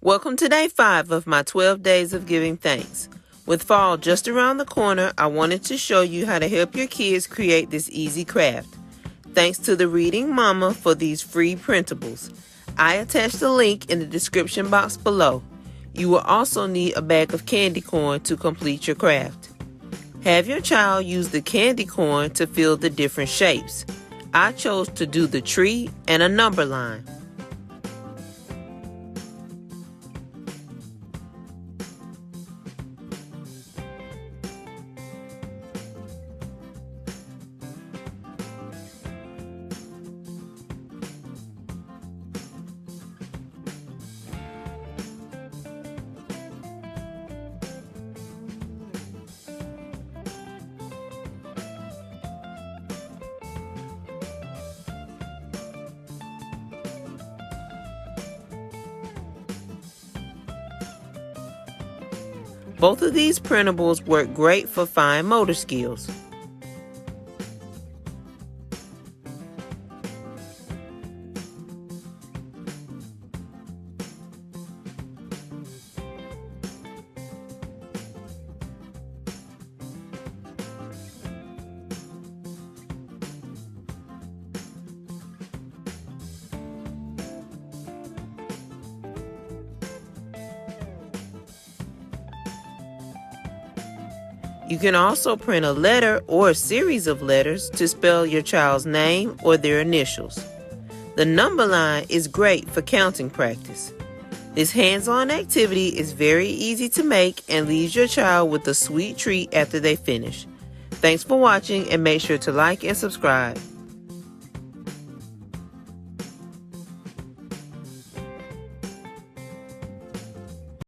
Welcome to day 5 of my 12 days of giving thanks. With fall just around the corner, I wanted to show you how to help your kids create this easy craft. Thanks to the Reading Mama for these free printables. I attached the link in the description box below. You will also need a bag of candy corn to complete your craft. Have your child use the candy corn to fill the different shapes. I chose to do the tree and a number line. Both of these printables work great for fine motor skills. You can also print a letter or a series of letters to spell your child's name or their initials. The number line is great for counting practice. This hands-on activity is very easy to make and leaves your child with a sweet treat after they finish. Thanks for watching and make sure to like and subscribe.